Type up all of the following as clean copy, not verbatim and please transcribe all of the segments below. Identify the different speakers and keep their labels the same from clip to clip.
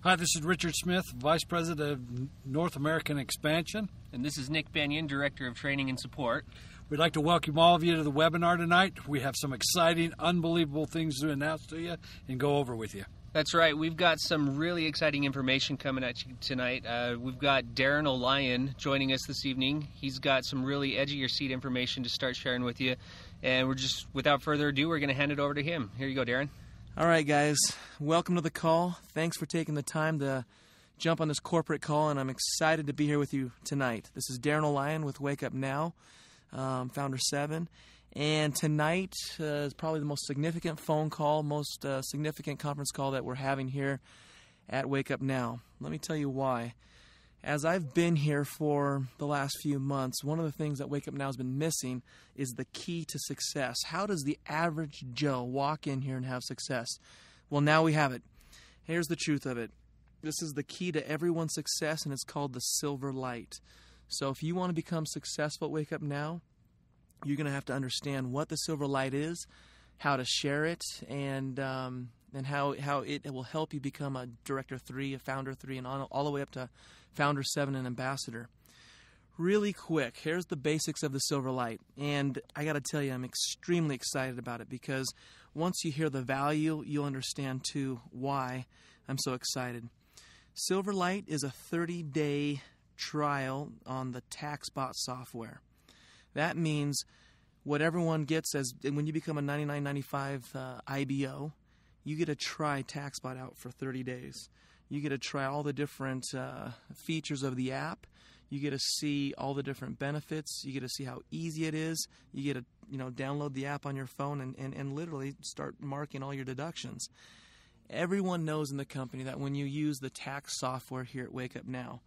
Speaker 1: Hi, this is Richard Smith, Vice President of North American Expansion.
Speaker 2: And this is Nick Benyon, Director of Training and Support.
Speaker 1: We'd like to welcome all of you to the webinar tonight. We have some exciting, unbelievable things to announce to you and go over with you.
Speaker 2: That's right. We've got some really exciting information coming at you tonight. We've got Darren O'Lyon joining us this evening. He's got some really edge-of-your-seat information to start sharing with you. And without further ado, we're going to hand it over to him. Here you go, Darren.
Speaker 3: All right, guys. Welcome to the call. Thanks for taking the time to jump on this corporate call, and I'm excited to be here with you tonight. This is Darren O'Lyon with Wake Up Now, Founder 7. And tonight is probably the most significant phone call, most significant conference call that we're having here at Wake Up Now. Let me tell you why. As I've been here for the last few months, one of the things that Wake Up Now has been missing is the key to success. How does the average Joe walk in here and have success? Well, now we have it. Here's the truth of it. This is the key to everyone's success, and it's called the silver light. So if you want to become successful at Wake Up Now, you're going to have to understand what the silver light is, how to share it, and how it will help you become a Director 3, a Founder 3, and all the way up to Founder 7 and Ambassador. Really quick, here's the basics of the silver light. And I got to tell you, I'm extremely excited about it because once you hear the value, you'll understand, too, why I'm so excited. Silver Light is a 30-day trial on the TaxBot software. That means what everyone gets when you become a $99.95 IBO, you get to try TaxBot out for 30 days. You get to try all the different features of the app. You get to see all the different benefits. You get to see how easy it is. You get to download the app on your phone and literally start marking all your deductions. Everyone knows in the company that when you use the tax software here at Wake Up Now,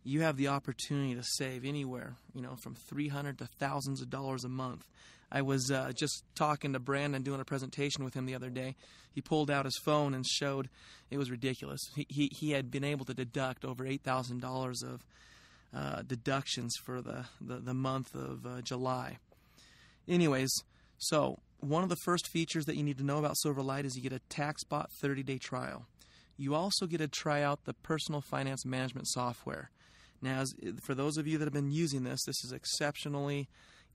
Speaker 3: you have the opportunity to save anywhere, from $300 to thousands of dollars a month. I was just talking to Brandon, doing a presentation with him the other day. He pulled out his phone and showed it was ridiculous. He had been able to deduct over $8,000 of deductions for the month of July. Anyways, so one of the first features that you need to know about Silverlight is you get a TaxBot 30-day trial. You also get to try out the personal finance management software. Now, for those of you that have been using this is exceptionally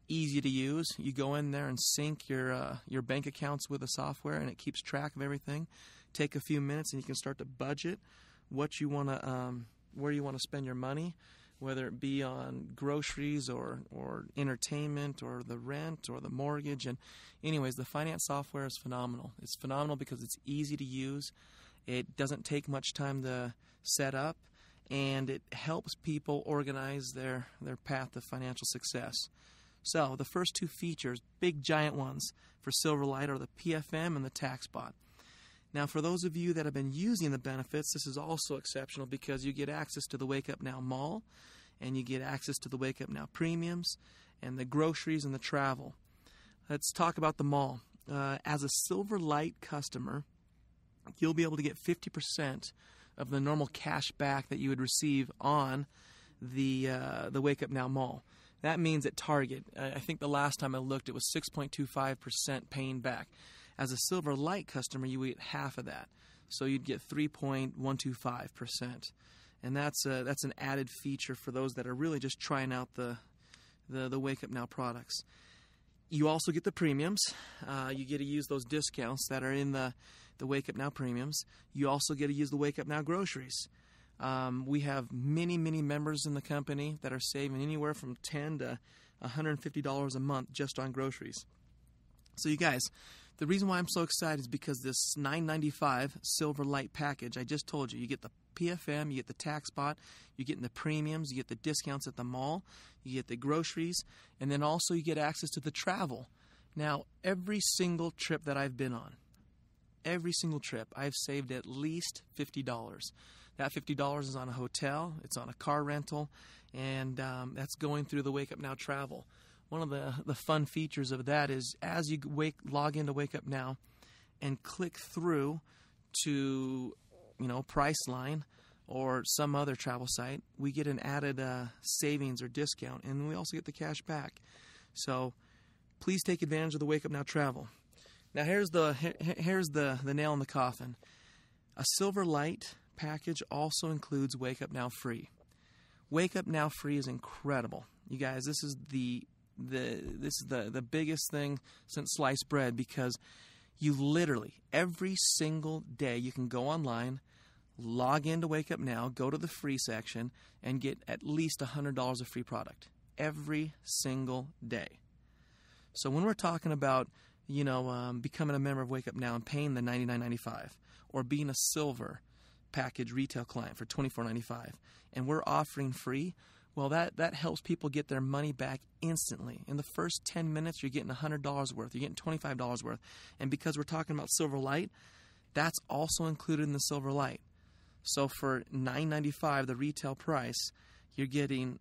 Speaker 3: easy to use. You go in there and sync your bank accounts with the software, and it keeps track of everything. Take a few minutes, and you can start to budget what you want to, where you want to spend your money, whether it be on groceries or entertainment or the rent or the mortgage. And anyways, the finance software is phenomenal. It's phenomenal because it's easy to use. It doesn't take much time to set up, and it helps people organize their path to financial success. So the first two features, big giant ones for Silverlight, are the PFM and the TaxBot. Now, for those of you that have been using the benefits, this is also exceptional because you get access to the Wake Up Now Mall, and you get access to the Wake Up Now Premiums, and the groceries and the travel. Let's talk about the mall. As a Silverlight customer, you'll be able to get 50% of the normal cash back that you would receive on the Wake Up Now Mall. That means at Target, I think the last time I looked, it was 6.25% paying back. As a Silverlight customer, you would get half of that, so you'd get 3.125%, and that's an added feature for those that are really just trying out the Wake Up Now products. You also get the premiums. You get to use those discounts that are in the Wake Up Now premiums. You also get to use the Wake Up Now groceries. We have many, many members in the company that are saving anywhere from $10 to $150 a month just on groceries. So you guys, the reason why I'm so excited is because this $9.95 Silverlight package, I just told you, you get the PFM, you get the TaxBot, you get the premiums, you get the discounts at the mall, you get the groceries, and then also you get access to the travel. Now, every single trip that I've been on, every single trip, I've saved at least $50. That $50 is on a hotel, it's on a car rental, and that's going through the Wake Up Now travel. One of the fun features of that is as you log into Wake Up Now and click through to Priceline or some other travel site, we get an added savings or discount, and we also get the cash back. So please take advantage of the Wake Up Now travel. Now here's the nail in the coffin. A Silverlight package also includes Wake Up Now Free. Wake Up Now Free is incredible. You guys, this is the biggest thing since sliced bread, because you literally, every single day, you can go online, log into Wake Up Now, go to the free section, and get at least $100 of free product every single day. So when we're talking about, becoming a member of Wake Up Now and paying the $99.95, or being a silver package retail client for $24.95, and we're offering free, well, that helps people get their money back instantly. In the first 10 minutes, you're getting $100 worth. You're getting $25 worth. And because we're talking about Silver Lite, that's also included in the Silver Lite. So for $9.95, the retail price, you're getting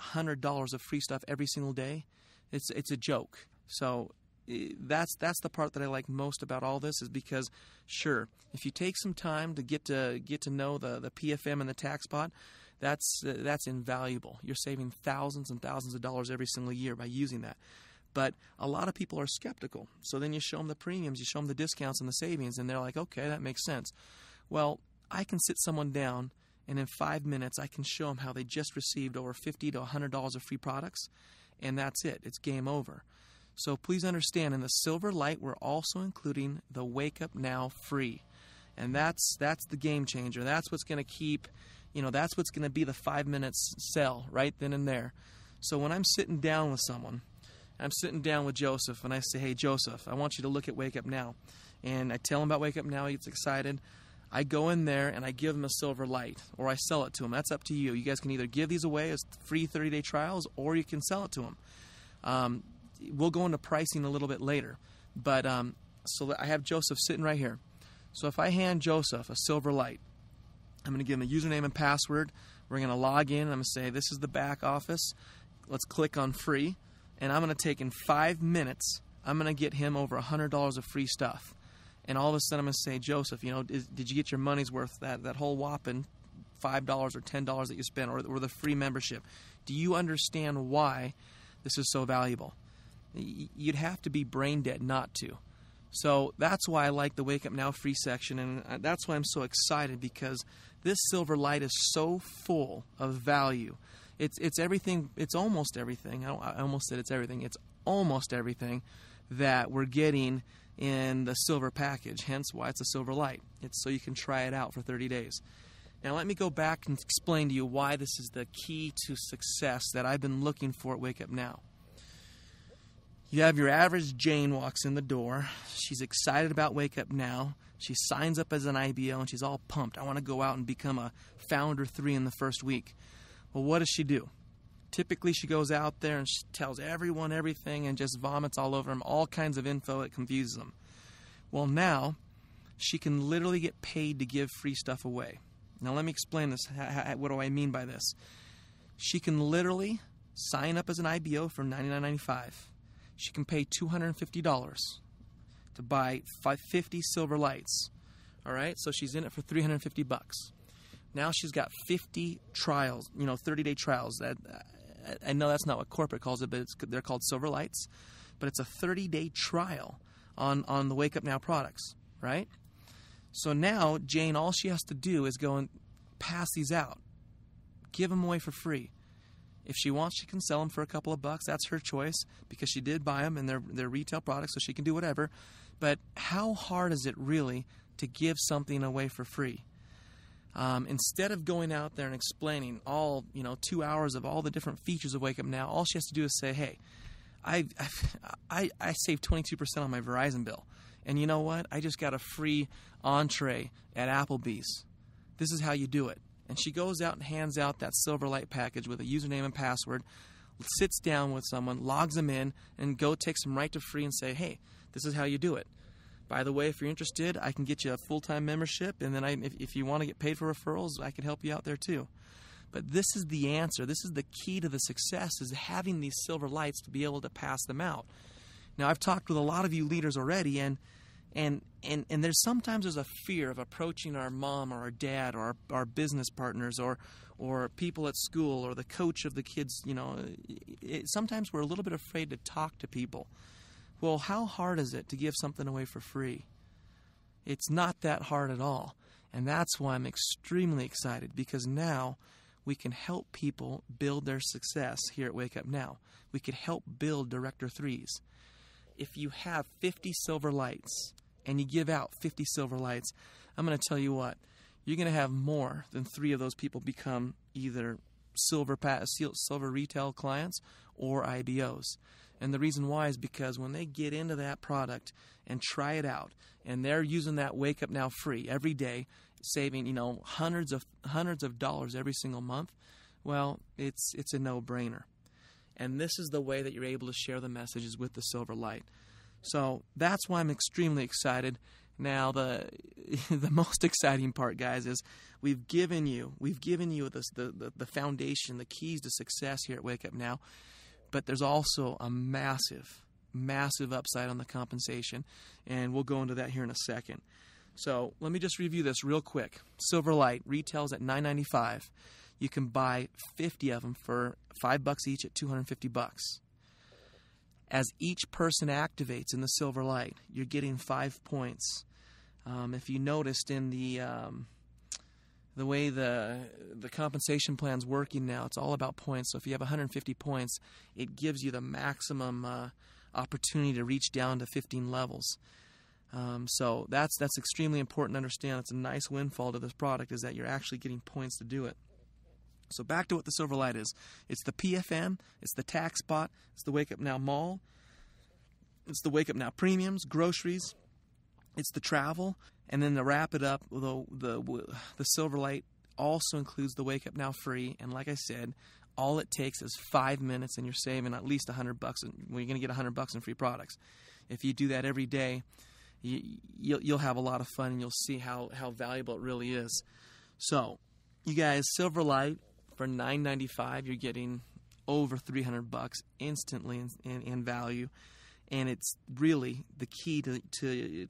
Speaker 3: $100 of free stuff every single day. It's a joke. So that's the part that I like most about all this, is because, sure, if you take some time to get to know the PFM and the tax spot, that's invaluable. You're saving thousands and thousands of dollars every single year by using that. But a lot of people are skeptical. So then you show them the premiums, you show them the discounts and the savings, and they're like, okay, that makes sense. Well, I can sit someone down, and in 5 minutes I can show them how they just received over $50 to $100 of free products, and that's it. It's game over. So please understand, in the Silver Lite, we're also including the Wake Up Now Free. And that's the game changer. That's what's going to keep, that's what's going to be the 5 minutes sell right then and there. So when I'm sitting down with someone, I'm sitting down with Joseph, and I say, hey, Joseph, I want you to look at Wake Up Now. And I tell him about Wake Up Now. He gets excited. I go in there, and I give him a Silver Lite, or I sell it to him. That's up to you. You guys can either give these away as free 30-day trials, or you can sell it to them. We'll go into pricing a little bit later. But so I have Joseph sitting right here. So if I hand Joseph a Silver Lite, I'm going to give him a username and password. We're going to log in, and I'm going to say, this is the back office. Let's click on free. And I'm going to take, in 5 minutes, I'm going to get him over $100 of free stuff. And all of a sudden I'm going to say, Joseph, did you get your money's worth, that whole whopping $5 or $10 that you spent, or the free membership? Do you understand why this is so valuable? You'd have to be brain dead not to. So that's why I like the Wake Up Now free section, and that's why I'm so excited, because this Silver Lite is so full of value. It's everything. It's almost everything. I almost said it's everything. It's almost everything that we're getting in the silver package, hence why it's a Silver Lite. It's so you can try it out for 30 days. Now let me go back and explain to you why this is the key to success that I've been looking for at Wake Up Now. You have your average Jane walks in the door. She's excited about Wake Up Now. She signs up as an IBO, and she's all pumped. I want to go out and become a Founder 3 in the first week. Well, what does she do? Typically, she goes out there and she tells everyone everything and just vomits all over them, all kinds of info that confuses them. Well, now she can literally get paid to give free stuff away. Now, let me explain this. What do I mean by this? She can literally sign up as an IBO for $99.95. She can pay $250 to buy 50 Silver Lights. All right, so she's in it for $350. Now she's got 50 trials, 30-day trials. That I know that's not what corporate calls it, but they're called Silver Lights. But it's a 30-day trial on the Wake Up Now products, right? So now Jane, all she has to do is go and pass these out, give them away for free. If she wants, she can sell them for a couple of bucks. That's her choice, because she did buy them, and they're retail products, so she can do whatever. But how hard is it really to give something away for free? Instead of going out there and explaining all 2 hours of all the different features of Wake Up Now, all she has to do is say, hey, I saved 22% on my Verizon bill. And you know what? I just got a free entree at Applebee's. This is how you do it. And she goes out and hands out that Silver Lite package with a username and password, sits down with someone, logs them in, and takes them right to free and say, hey, this is how you do it. By the way, if you're interested, I can get you a full-time membership, and then if you want to get paid for referrals, I can help you out there too. But this is the answer. This is the key to the success, is having these Silver Lights to be able to pass them out. Now, I've talked with a lot of you leaders already, and there's sometimes a fear of approaching our mom or our dad or our business partners or people at school or the coach of the kids. Sometimes we're a little bit afraid to talk to people. Well, how hard is it to give something away for free? It's not that hard at all. And that's why I'm extremely excited, because now we can help people build their success here at Wake Up Now. We could help build Director 3s. If you have 50 silver lights and you give out 50 silver lights, I'm going to tell you what, you're going to have more than 3 of those people become either silver retail clients or IBOs. And the reason why is because when they get into that product and try it out, and they're using that Wake Up Now free every day, saving hundreds of dollars every single month, well, it's a no-brainer. And this is the way that you're able to share the messages with the Silver Lite. So that's why I'm extremely excited. Now the most exciting part, guys, is we've given you the foundation, the keys to success here at Wake Up Now. But there's also a massive upside on the compensation, and we'll go into that here in a second. So let me just review this real quick. Silver Lite retails at $9.95. You can buy 50 of them for $5 each at $250. As each person activates in the Silver Lite, you're getting 5 points. If you noticed in the way the compensation plan's working now, it's all about points. So if you have 150 points, it gives you the maximum opportunity to reach down to 15 levels. So that's extremely important to understand. It's a nice windfall to this product, is that you're actually getting points to do it. So back to what the Silver Lite is. It's the PFM, it's the tax spot, it's the Wake Up Now Mall, it's the Wake Up Now Premiums, groceries, it's the travel, and then to wrap it up, the Silver Lite also includes the Wake Up Now Free, and like I said, all it takes is 5 minutes, and you're saving at least $100. Well, you're going to get $100 in free products. If you do that every day, you'll have a lot of fun, and you'll see how valuable it really is. So, you guys, Silver Lite for $9.95, you're getting over $300 instantly in value. And it's really the key to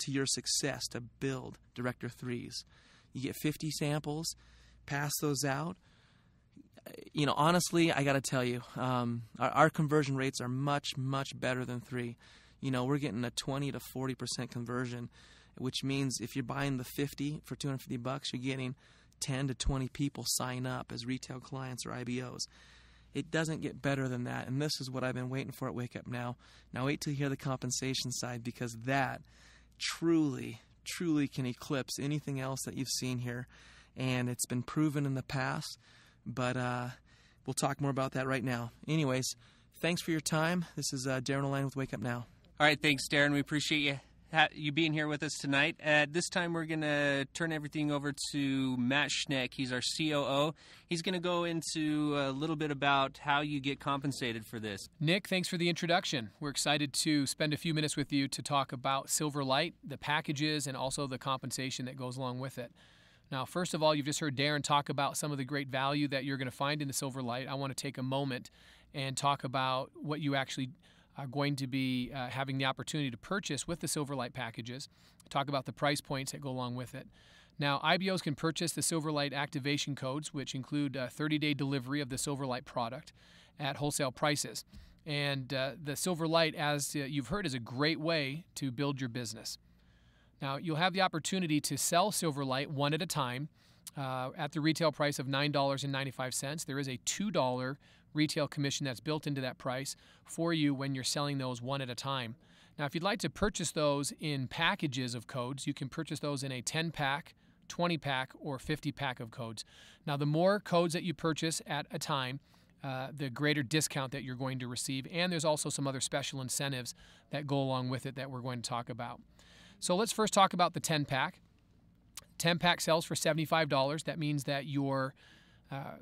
Speaker 3: your success to build Director 3s. You get 50 samples, pass those out. Honestly, I got to tell you, our conversion rates are much, much better than 3. We're getting a 20 to 40% conversion, which means if you're buying the 50 for $250, you're getting 10 to 20 people sign up as retail clients or IBOs. It doesn't get better than that, and this is what I've been waiting for at Wake Up Now. Now wait till you hear the compensation side, because that truly can eclipse anything else that you've seen here, and it's been proven in the past, but we'll talk more about that right now. Anyways, thanks for your time. This is Darren O'Line with Wake Up Now.
Speaker 2: All right, thanks, Darren. We appreciate you being here with us tonight. At this time, we're going to turn everything over to Matt Schneck. He's our COO. He's going to go into a little bit about how you get compensated for this.
Speaker 4: Nick, thanks for the introduction. We're excited to spend a few minutes with you to talk about Silver Lite, the packages, and also the compensation that goes along with it. Now, first of all, you've just heard Darren talk about some of the great value that you're going to find in the Silver Lite. I want to take a moment and talk about what you actually are going to be having the opportunity to purchase with the Silver Lite packages. Talk about the price points that go along with it. Now, IBOs can purchase the Silver Lite activation codes, which include 30-day delivery of the Silver Lite product at wholesale prices. And the Silver Lite, as you've heard, is a great way to build your business. Now, you'll have the opportunity to sell Silver Lite one at a time at the retail price of $9.95. There is a $2 retail commission that's built into that price for you when you're selling those one at a time. Now, if you'd like to purchase those in packages of codes, you can purchase those in a 10-pack, 20-pack, or 50-pack of codes. Now, the more codes that you purchase at a time, the greater discount that you're going to receive, and there's also some other special incentives that go along with it that we're going to talk about. So let's first talk about the 10-pack. 10-pack sells for $75. That means that your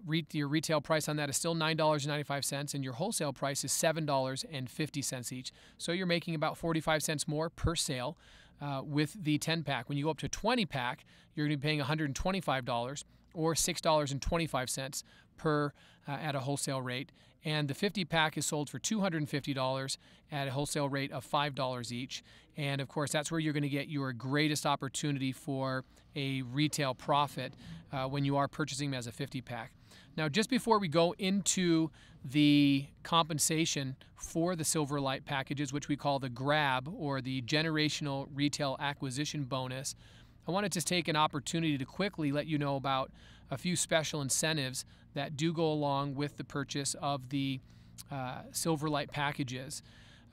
Speaker 4: retail price on that is still $9.95, and your wholesale price is $7.50 each. So you're making about 45 cents more per sale with the 10-pack. When you go up to 20-pack, you're going to be paying $125 or $6.25 per at a wholesale rate. And the 50-pack is sold for $250 at a wholesale rate of $5 each. And, of course, that's where you're going to get your greatest opportunity for a retail profit when you are purchasing them as a 50-pack. Now, just before we go into the compensation for the Silver Lite packages, which we call the GRAB, or the Generational Retail Acquisition Bonus, I want to just take an opportunity to quickly let you know about a few special incentives that do go along with the purchase of the Silver Lite packages.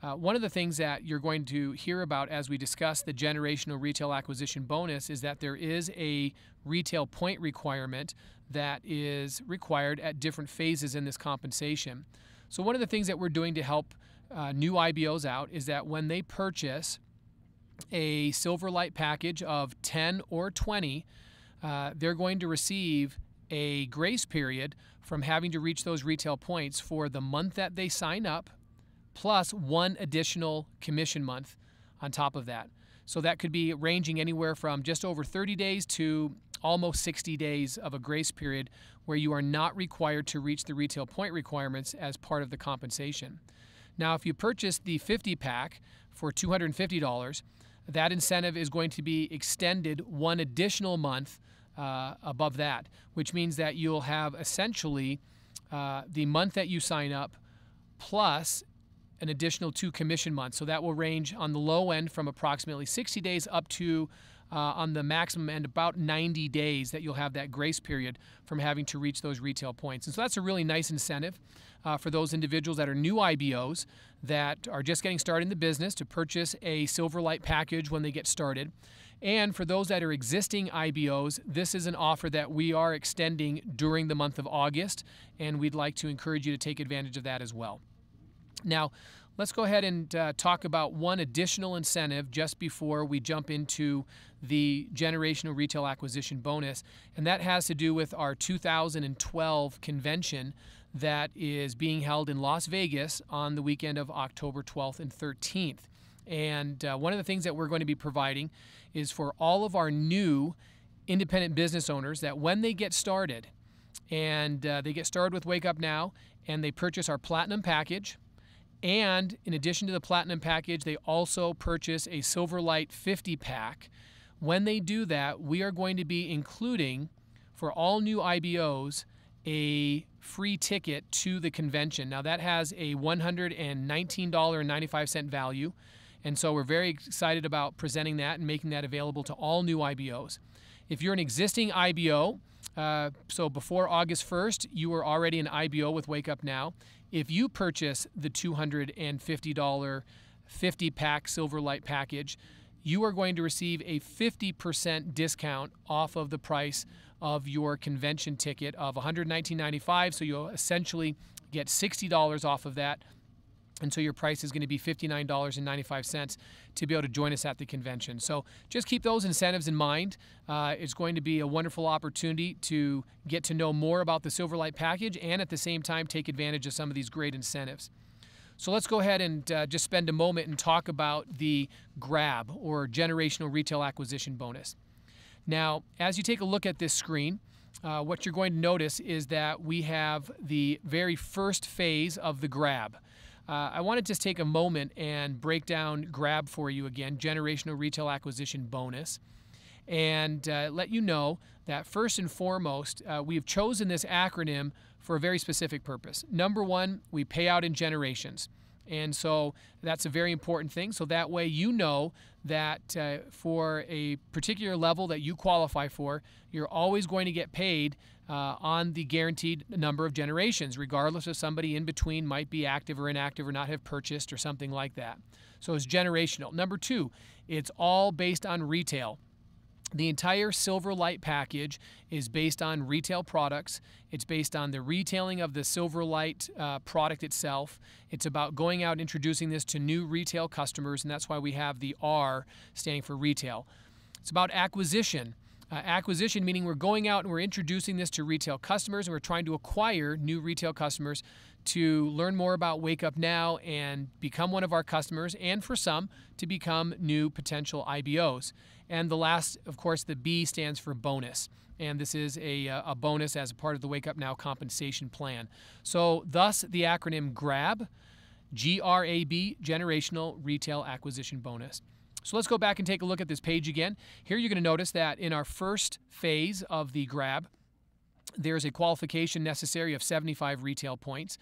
Speaker 4: One of the things that you're going to hear about as we discuss the generational retail acquisition bonus is that there is a retail point requirement that is required at different phases in this compensation. So one of the things that we're doing to help new IBOs out is that when they purchase a Silver Lite package of 10 or 20, they're going to receive a grace period from having to reach those retail points for the month that they sign up, plus one additional commission month on top of that. So that could be ranging anywhere from just over 30 days to almost 60 days of a grace period where you are not required to reach the retail point requirements as part of the compensation. Now, if you purchase the 50 pack for $250, that incentive is going to be extended one additional month above that, which means that you'll have essentially the month that you sign up plus an additional 2 commission months. So that will range on the low end from approximately 60 days up to on the maximum end about 90 days that you'll have that grace period from having to reach those retail points. And so that's a really nice incentive for those individuals that are new IBOs that are just getting started in the business to purchase a Silver Lite package when they get started. And for those that are existing IBOs, this is an offer that we are extending during the month of August, and we'd like to encourage you to take advantage of that as well. Now, let's go ahead and talk about one additional incentive just before we jump into the generational retail acquisition bonus, and that has to do with our 2012 convention that is being held in Las Vegas on the weekend of October 12th and 13th. And one of the things that we're going to be providing is for all of our new independent business owners that when they get started, and they get started with Wake Up Now, and they purchase our Platinum package, and in addition to the Platinum package, they also purchase a Silver Lite 50 pack. When they do that, we are going to be including, for all new IBOs, a free ticket to the convention. Now that has a $119.95 value, and so we're very excited about presenting that and making that available to all new IBOs. If you're an existing IBO, so before August 1st, you were already an IBO with Wake Up Now. If you purchase the $250 50-pack Silver Lite package, you are going to receive a 50% discount off of the price of your convention ticket of $119.95. So you'll essentially get $60 off of that. And so your price is going to be $59.95 to be able to join us at the convention. So just keep those incentives in mind. It's going to be a wonderful opportunity to get to know more about the Silver Lite package and at the same time take advantage of some of these great incentives. So let's go ahead and just spend a moment and talk about the GRAB, or Generational Retail Acquisition Bonus. Now, as you take a look at this screen, what you're going to notice is that we have the very first phase of the GRAB. I want to just take a moment and break down GRAB for you again, Generational Retail Acquisition Bonus, and let you know that first and foremost, we have chosen this acronym for a very specific purpose. Number one, we pay out in generations. And so that's a very important thing. So that way you know that for a particular level that you qualify for, you're always going to get paid on the guaranteed number of generations, regardless if somebody in between might be active or inactive or not have purchased or something like that. So it's generational. Number two, it's all based on retail. The entire Silver Lite package is based on retail products. It's based on the retailing of the Silver Lite product itself. It's about going out and introducing this to new retail customers, and that's why we have the R standing for retail. It's about acquisition. Acquisition meaning we're going out and we're introducing this to retail customers, and we're trying to acquire new retail customers to learn more about Wake Up Now and become one of our customers, and for some, to become new potential IBOs. And the last, of course, the B stands for bonus. And this is a bonus as a part of the Wake Up Now compensation plan. So thus the acronym GRAB, G-R-A-B, Generational Retail Acquisition Bonus. So let's go back and take a look at this page again. Here you're going to notice that in our first phase of the GRAB, there's a qualification necessary of 75 retail points.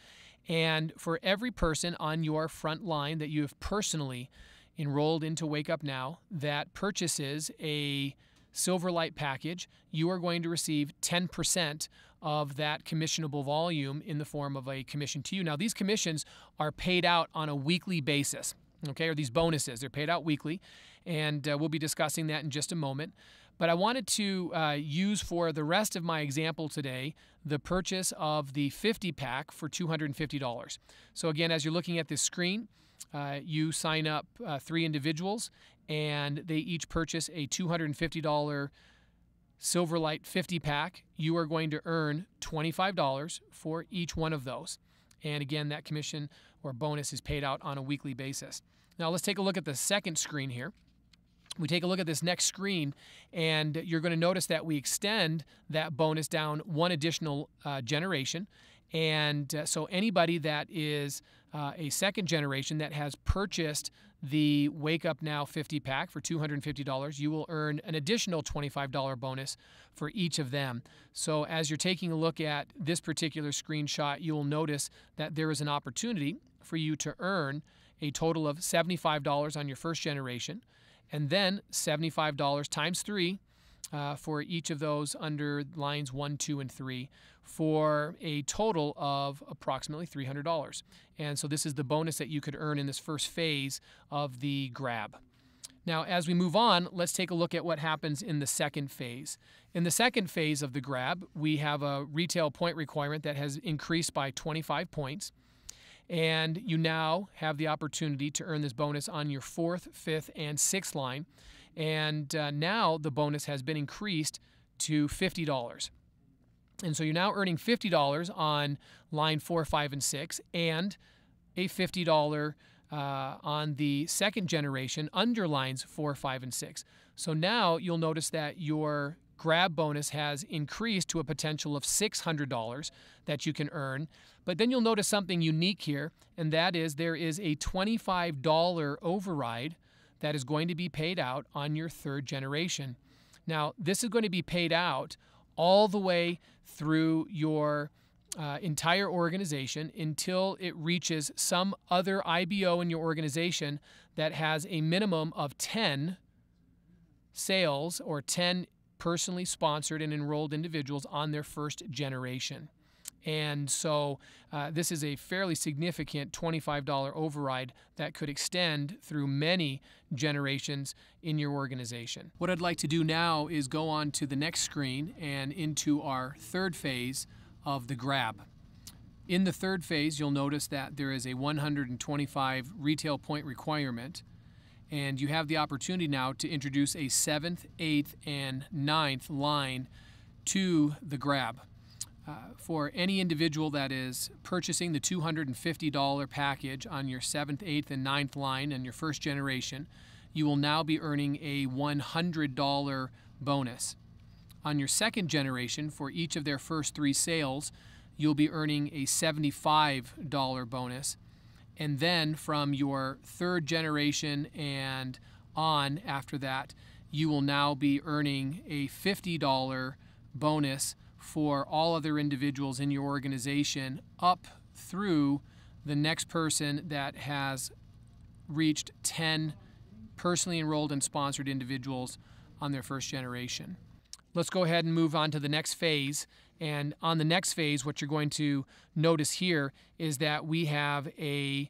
Speaker 4: And for every person on your front line that you have personally enrolled into Wake Up Now that purchases a Silverlight package, you are going to receive 10% of that commissionable volume in the form of a commission to you. Now, these commissions are paid out on a weekly basis, okay, or these bonuses. They're paid out weekly, and we'll be discussing that in just a moment. But I wanted to use for the rest of my example today the purchase of the 50-pack for $250. So again, as you're looking at this screen, you sign up 3 individuals, and they each purchase a $250 Silverlight 50-pack. You are going to earn $25 for each one of those. And again, that commission or bonus is paid out on a weekly basis. Now let's take a look at the second screen here. We take a look at this next screen, and you're going to notice that we extend that bonus down one additional generation. And so anybody that is a second generation that has purchased the Wake Up Now 50-pack for $250, you will earn an additional $25 bonus for each of them. So as you're taking a look at this particular screenshot, you will notice that there is an opportunity for you to earn a total of $75 on your first generation, and then $75 times 3 for each of those under lines 1, 2, and 3 for a total of approximately $300. And so this is the bonus that you could earn in this first phase of the grab. Now, as we move on, let's take a look at what happens in the second phase. In the second phase of the grab, we have a retail point requirement that has increased by 25 points. And you now have the opportunity to earn this bonus on your 4th, 5th, and 6th line. And now the bonus has been increased to $50. And so you're now earning $50 on line 4, 5, and 6, and a $50 on the second generation under lines 4, 5, and 6. So now you'll notice that your grab bonus has increased to a potential of $600 that you can earn. But then you'll notice something unique here, and that is there is a $25 override that is going to be paid out on your 3rd generation. Now, this is going to be paid out all the way through your entire organization until it reaches some other IBO in your organization that has a minimum of 10 sales or 10 personally sponsored and enrolled individuals on their first generation. And so this is a fairly significant $25 override that could extend through many generations in your organization. What I'd like to do now is go on to the next screen and into our third phase of the grab. In the third phase, you'll notice that there is a 125 retail point requirement, and you have the opportunity now to introduce a 7th, 8th, and 9th line to the grab. For any individual that is purchasing the $250 package on your 7th, 8th, and 9th line and your first generation, you will now be earning a $100 bonus. On your second generation, for each of their first 3 sales, you'll be earning a $75 bonus. And then from your 3rd generation and on after that, you will now be earning a $50 bonus for all other individuals in your organization up through the next person that has reached 10 personally enrolled and sponsored individuals on their first generation. Let's go ahead and move on to the next phase. And on the next phase, what you're going to notice here is that we have a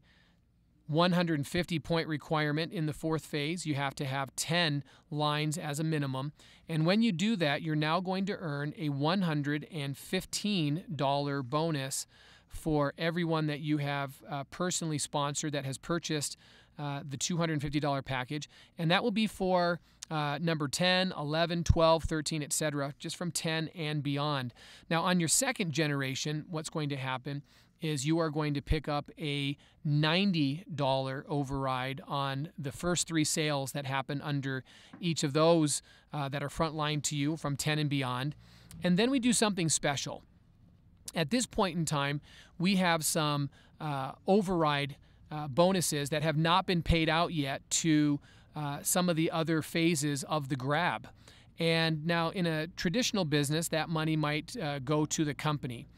Speaker 4: 150 point requirement in the 4th phase. You have to have 10 lines as a minimum. And when you do that, you're now going to earn a $115 bonus for everyone that you have personally sponsored that has purchased the $250 package. And that will be for number 10, 11, 12, 13, etc., just from 10 and beyond. Now, on your second generation, what's going to happen is you are going to pick up a $90 override on the first 3 sales that happen under each of those that are frontline to you from 10 and beyond. And then we do something special. At this point in time, we have some override bonuses that have not been paid out yet to some of the other phases of the grab. And now in a traditional business, that money might go to the company.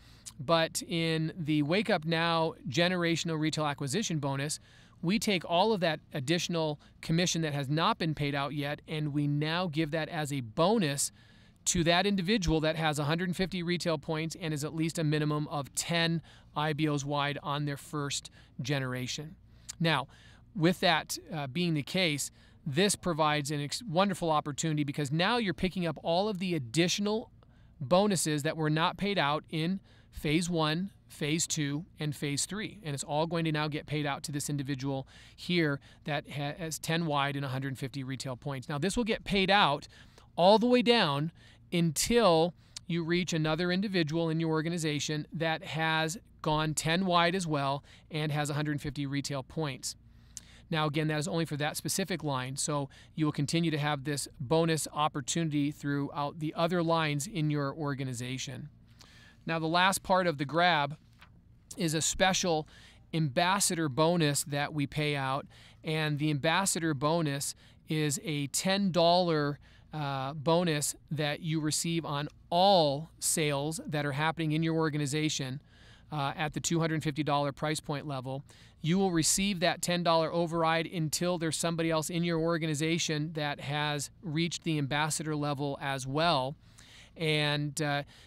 Speaker 4: But in the Wake Up Now generational retail acquisition bonus, we take all of that additional commission that has not been paid out yet, and we now give that as a bonus to that individual that has 150 retail points and is at least a minimum of 10 IBOs wide on their first generation. Now, with that being the case, this provides a wonderful opportunity because now you're picking up all of the additional bonuses that were not paid out in Phase 1, Phase 2, and Phase 3. And it's all going to now get paid out to this individual here that has 10 wide and 150 retail points. Now, this will get paid out all the way down until you reach another individual in your organization that has gone 10 wide as well and has 150 retail points. Now, again, that is only for that specific line, so you will continue to have this bonus opportunity throughout the other lines in your organization. Now, the last part of the grab is a special ambassador bonus that we pay out, and the ambassador bonus is a $10 bonus that you receive on all sales that are happening in your organization at the $250 price point level. You will receive that $10 override until there's somebody else in your organization that has reached the ambassador level as well. And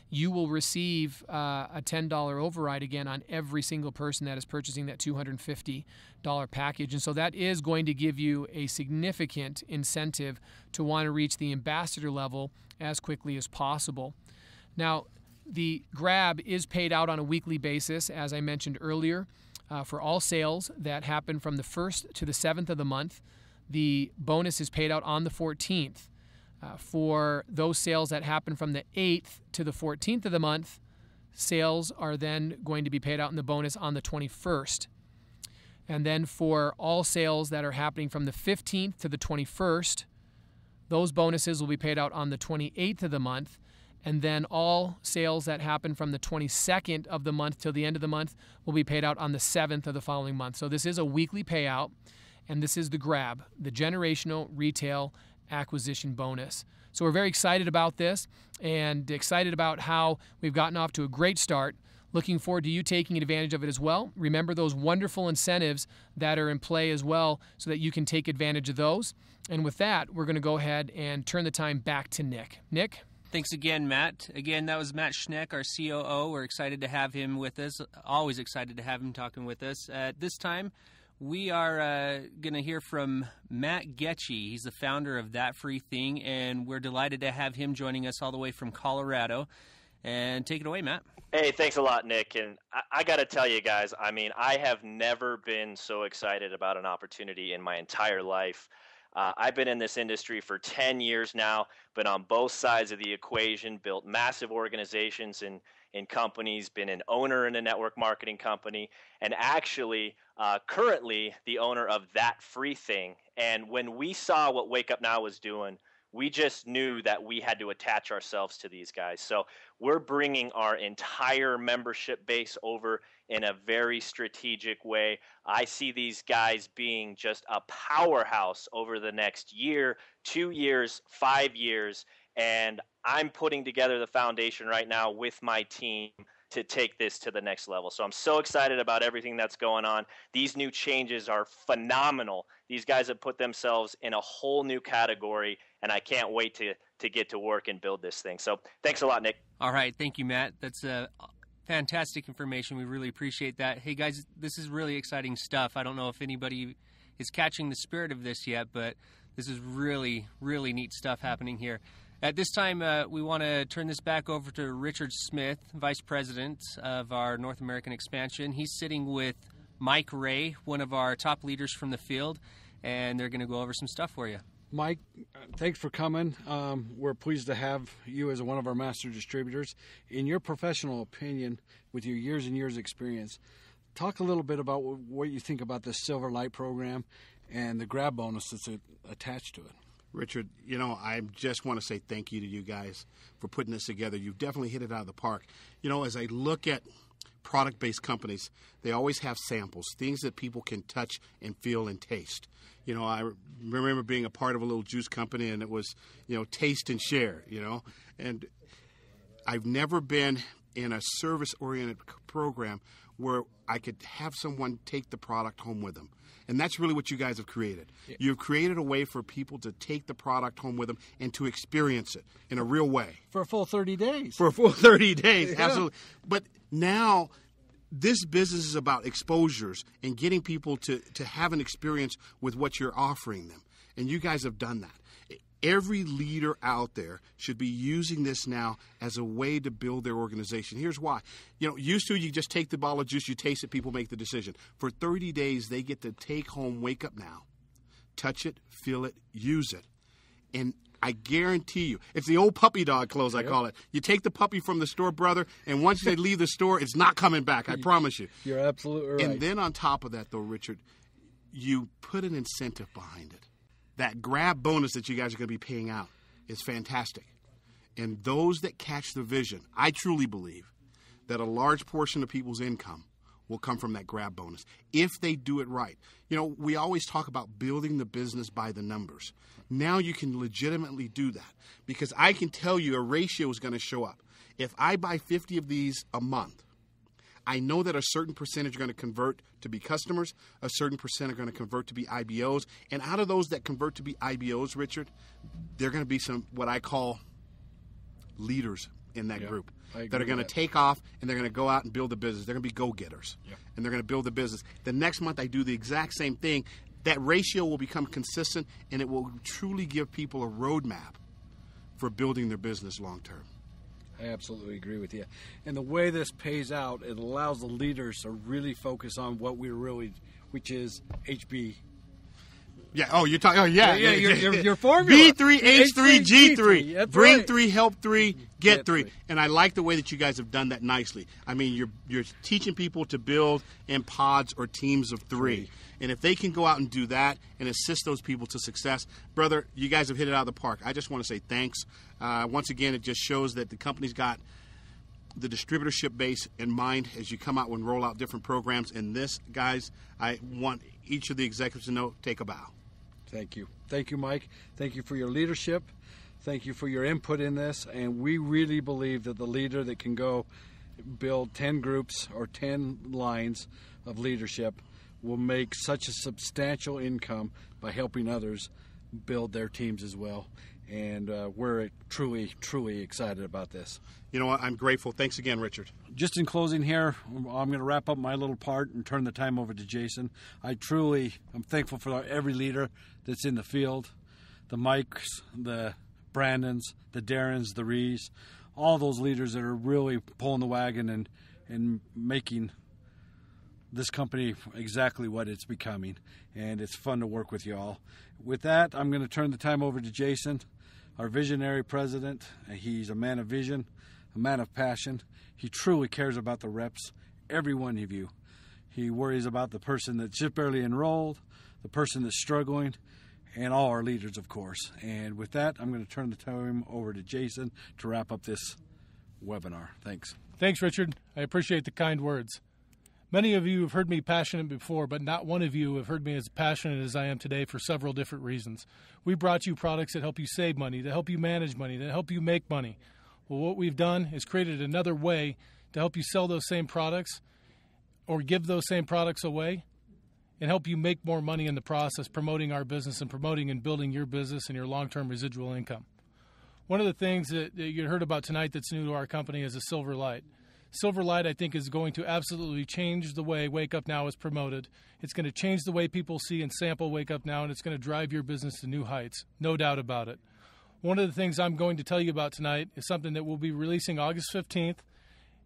Speaker 4: you will receive a $10 override again on every single person that is purchasing that $250 package. And so that is going to give you a significant incentive to want to reach the ambassador level as quickly as possible. Now, the grab is paid out on a weekly basis, as I mentioned earlier, for all sales that happen from the 1st to the 7th of the month. The bonus is paid out on the 14th. For those sales that happen from the 8th to the 14th of the month, sales are then going to be paid out in the bonus on the 21st. And then for all sales that are happening from the 15th to the 21st, those bonuses will be paid out on the 28th of the month. And then all sales that happen from the 22nd of the month till the end of the month will be paid out on the 7th of the following month. So this is a weekly payout, and this is the grab, the generational retail acquisition bonus. So we're very excited about this and excited about how we've gotten off to a great start. Looking forward to you taking advantage of it as well. Remember those wonderful incentives that are in play as well so that you can take advantage of those. And with that, we're going to go ahead and turn the time back to Nick. Nick?
Speaker 2: Thanks again, Matt. Again, that was Matt Schneck, our COO. We're excited to have him with us. Always excited to have him talking with us. At this time, we are going to hear from Matt Getchie. He's the founder of That Free Thing, and we're delighted to have him joining us all the way from Colorado. And take it away, Matt.
Speaker 5: Hey, thanks a lot, Nick. And I got to tell you guys, I mean, I have never been so excited about an opportunity in my entire life. I've been in this industry for 10 years now, been on both sides of the equation, built massive organizations in companies, been an owner in a network marketing company, and actually currently the owner of That Free Thing. And when we saw what Wake Up Now was doing, we just knew that we had to attach ourselves to these guys. So we're bringing our entire membership base over in a very strategic way. I see these guys being just a powerhouse over the next year, 2 years, 5 years, and I'm putting together the foundation right now with my team to take this to the next level. So I'm so excited about everything that's going on. These new changes are phenomenal. These guys have put themselves in a whole new category, and I can't wait to get to work and build this thing. So thanks a lot, Nick.
Speaker 2: All right. Thank you, Matt. That's fantastic information. We really appreciate that. Hey, guys, this is really exciting stuff. I don't know if anybody is catching the spirit of this yet, but this is really, really neat stuff happening here. At this time, we want to turn this back over to Richard Smith, Vice President of our North American expansion. He's sitting with Mike Ray, one of our top leaders from the field, and they're going to go over some stuff for you.
Speaker 1: Mike, thanks for coming. We're pleased to have you as one of our master distributors. In your professional opinion, with your years and years experience, talk a little bit about what you think about the Silver Lite program and the grab bonus that's attached to it.
Speaker 6: Richard, you know, I just want to say thank you to you guys for putting this together. You've definitely hit it out of the park. You know, as I look at product-based companies, they always have samples, things that people can touch and feel and taste. You know, I remember being a part of a little juice company, and it was, you know, taste and share, you know. And I've never been in a service-oriented program where I could have someone take the product home with them. And that's really what you guys have created. You've created a way for people to take the product home with them and to experience it in a real way.
Speaker 1: For a full 30 days.
Speaker 6: For a full 30 days,
Speaker 1: Yeah.
Speaker 6: absolutely. But now this business is about exposures and getting people to have an experience with what you're offering them. And you guys have done that. Every leader out there should be using this now as a way to build their organization. Here's why. Used to you just take the bottle of juice, you taste it, people make the decision. For 30 days, they get to take home Wake Up Now, touch it, feel it, use it. And I guarantee you, it's the old puppy dog clothes, I call it. You take the puppy from the store, brother, and once they leave the store, it's not coming back, I promise you.
Speaker 1: You're absolutely right.
Speaker 6: And then on top of that, though, Richard, you put an incentive behind it. That grab bonus that you guys are going to be paying out is fantastic. And those that catch the vision, I truly believe that a large portion of people's income will come from that grab bonus if they do it right. We always talk about building the business by the numbers. Now you can legitimately do that because I can tell you a ratio is going to show up. If I buy 50 of these a month, I know that a certain percentage are going to convert to be customers, a certain percent are going to convert to be IBOs, and out of those that convert to be IBOs, Richard, there are going to be some what I call leaders in that group that are going to take off and they're going to go out and build a business. They're going to be go-getters, and they're going to build a business. The next month I do the exact same thing. That ratio will become consistent, and it will truly give people a roadmap for building their business long-term.
Speaker 1: I absolutely agree with you. And the way this pays out, it allows the leaders to really focus on what we're really, which is HB.
Speaker 6: Yeah. Oh, you're talking. Oh, yeah.
Speaker 1: Your formula.
Speaker 6: B3, H3, G3.
Speaker 1: That's
Speaker 6: Bring
Speaker 1: right.
Speaker 6: 3, help 3, get 3.
Speaker 1: three.
Speaker 6: And I like the way that you guys have done that nicely. I mean, you're teaching people to build in pods or teams of 3. And if they can go out and do that and assist those people to success, brother, you guys have hit it out of the park. I just want to say thanks. Once again, it just shows that the company's got the distributorship base in mind as you come out and roll out different programs. And this, guys, I want each of the executives to know, take a bow.
Speaker 1: Thank you. Thank you, Mike. Thank you for your leadership. Thank you for your input in this. And we really believe that the leader that can go build 10 groups or 10 lines of leadership will make such a substantial income by helping others build their teams as well. And we're truly, truly excited about this.
Speaker 6: You know what? I'm grateful. Thanks again, Richard. Just
Speaker 1: in closing here, I'm going to wrap up my little part and turn the time over to Jason. I'm thankful for every leader that's in the field, the Mikes, the Brandons, the Darrens, the Rees, all those leaders that are really pulling the wagon and making this company exactly what it's becoming. And it's fun to work with you all. With that, I'm going to turn the time over to Jason, our visionary president. He's a man of vision, a man of passion. He truly cares about the reps, every one of you. He worries about the person that's just barely enrolled, the person that's struggling, and all our leaders, of course. And with that, I'm going to turn the time over to Jason to wrap up this webinar. Thanks.
Speaker 7: Thanks, Richard. I appreciate the kind words. Many of you have heard me passionate before, but not one of you have heard me as passionate as I am today for several different reasons. We brought you products that help you save money, that help you manage money, that help you make money. Well, what we've done is created another way to help you sell those same products or give those same products away and help you make more money in the process, promoting our business and promoting and building your business and your long-term residual income. One of the things that you heard about tonight that's new to our company is a Silver Lite. Silver Lite, I think, is going to absolutely change the way Wake Up Now is promoted. It's going to change the way people see and sample Wake Up Now, and it's going to drive your business to new heights. No doubt about it. One of the things I'm going to tell you about tonight is something that we'll be releasing August 15th,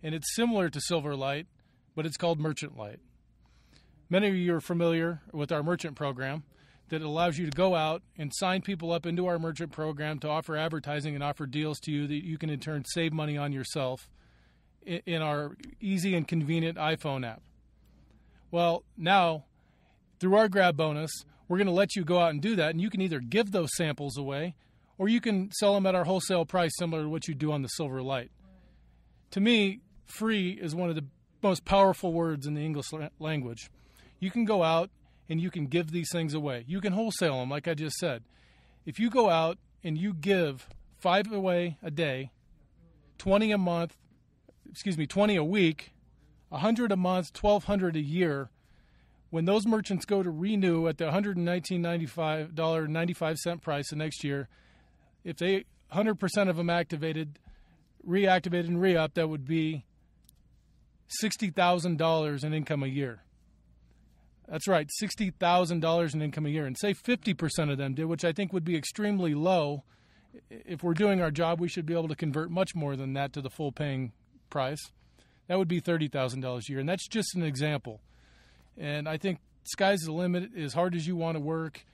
Speaker 7: and it's similar to Silver Lite, but it's called Merchant Lite. Many of you are familiar with our merchant program that allows you to go out and sign people up into our merchant program to offer advertising and offer deals to you that you can in turn save money on yourself in our easy and convenient iPhone app. Well, now, through our grab bonus, we're going to let you go out and do that, and you can either give those samples away or you can sell them at our wholesale price similar to what you do on the Silver Lite. To me, free is one of the most powerful words in the English language. You can go out and you can give these things away. You can wholesale them, like I just said. If you go out and you give 5 away a day, 20 a week, $100 a month, $1,200 a year. When those merchants go to renew at the $119.95 price the next year, if they 100% of them reactivated and re-up, that would be $60,000 in income a year. That's right, $60,000 in income a year. And say 50% of them did, which I think would be extremely low. If we're doing our job, we should be able to convert much more than that to the full paying price. That would be $30,000 a year. And that's just an example. And I think sky's the limit. As hard as you want to work,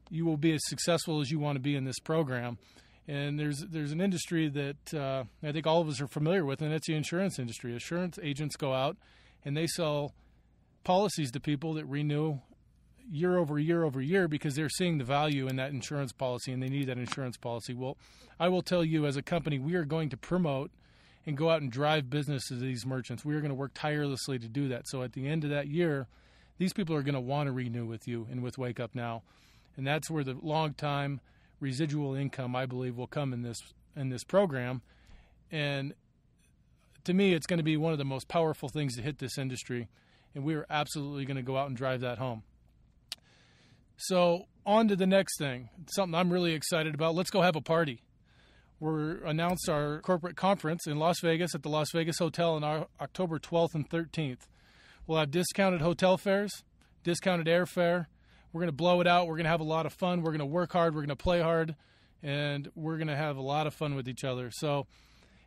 Speaker 7: you will be as successful as you want to be in this program. And there's an industry that I think all of us are familiar with, and that's the insurance industry. Insurance agents go out and they sell policies to people that renew year over year over year because they're seeing the value in that insurance policy and they need that insurance policy. Well, I will tell you, as a company, we are going to promote and go out and drive business to these merchants. We are going to work tirelessly to do that. So at the end of that year, these people are going to want to renew with you and with Wake Up Now. And that's where the long-time residual income, I believe, will come in this program. And to me, it's going to be one of the most powerful things to hit this industry. And we are absolutely going to go out and drive that home. So on to the next thing, something I'm really excited about. Let's go have a party. We're announced our corporate conference in Las Vegas at the Las Vegas Hotel on October 12th and 13th. We'll have discounted hotel fares, discounted airfare. We're going to blow it out. We're going to have a lot of fun. We're going to work hard. We're going to play hard. And we're going to have a lot of fun with each other. So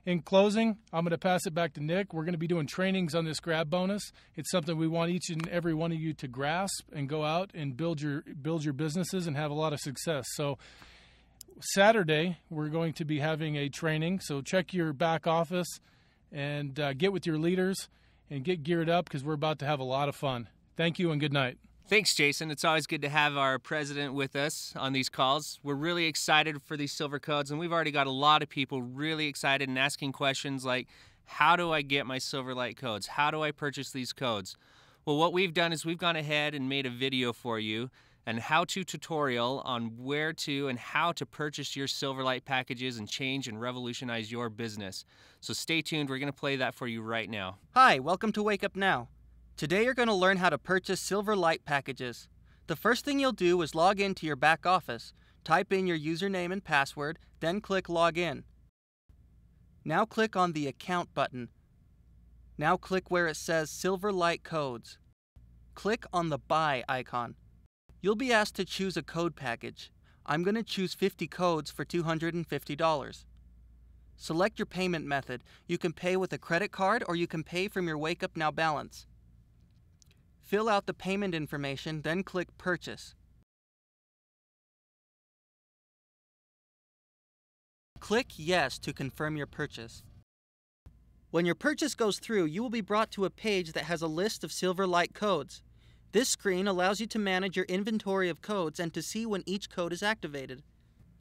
Speaker 7: in closing, I'm going to pass it back to Nick. We're going to be doing trainings on this grab bonus. It's something we want each and every one of you to grasp and go out and build your businesses and have a lot of success. So Saturday, we're going to be having a training. So check your back office and get with your leaders and get geared up because we're about to have a lot of fun. Thank you and good night.
Speaker 2: Thanks, Jason. It's always good to have our president with us on these calls. We're really excited for these silver codes, and we've already got a lot of people really excited and asking questions like, how do I get my Silver Lite codes? How do I purchase these codes? Well, what we've done is we've gone ahead and made a video for you, an how-to tutorial on where to and how to purchase your Silver Lite packages and change and revolutionize your business. So stay tuned. We're going to play that for you right now.
Speaker 8: Hi, welcome to Wake Up Now. Today you're going to learn how to purchase Silver Lite packages. The first thing you'll do is log into your back office. Type in your username and password, then click Log In. Now click on the Account button. Now click where it says Silver Lite Codes. Click on the Buy icon. You'll be asked to choose a code package. I'm going to choose 50 codes for $250. Select your payment method. You can pay with a credit card or you can pay from your Wake Up Now balance. Fill out the payment information, then click Purchase. Click Yes to confirm your purchase. When your purchase goes through, you will be brought to a page that has a list of Silver Lite codes. This screen allows you to manage your inventory of codes and to see when each code is activated.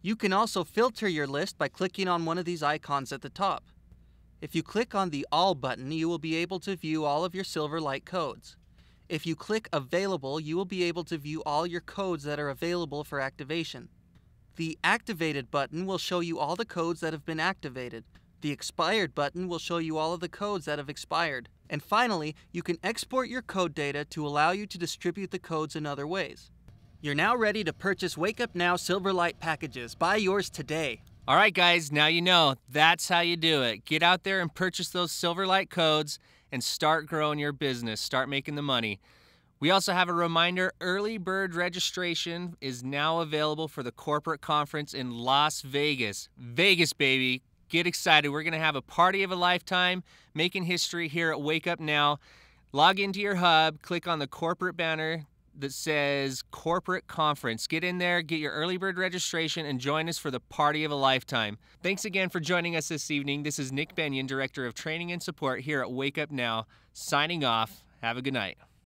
Speaker 8: You can also filter your list by clicking on one of these icons at the top. If you click on the All button, you will be able to view all of your Silver Lite codes. If you click Available, you will be able to view all your codes that are available for activation. The Activated button will show you all the codes that have been activated. The Expired button will show you all of the codes that have expired. And finally, you can export your code data to allow you to distribute the codes in other ways. You're now ready to purchase Wake Up Now Silver Lite packages. Buy yours today.
Speaker 2: All right, guys, now you know. That's how you do it. Get out there and purchase those Silver Lite codes and start growing your business. Start making the money. We also have a reminder, early bird registration is now available for the corporate conference in Las Vegas. Vegas, baby. Get excited. We're going to have a party of a lifetime, making history here at Wake Up Now. Log into your hub, click on the corporate banner that says Corporate Conference. Get in there, get your early bird registration, and join us for the party of a lifetime. Thanks again for joining us this evening. This is Nick Benyon, Director of Training and Support here at Wake Up Now, signing off. Have a good night.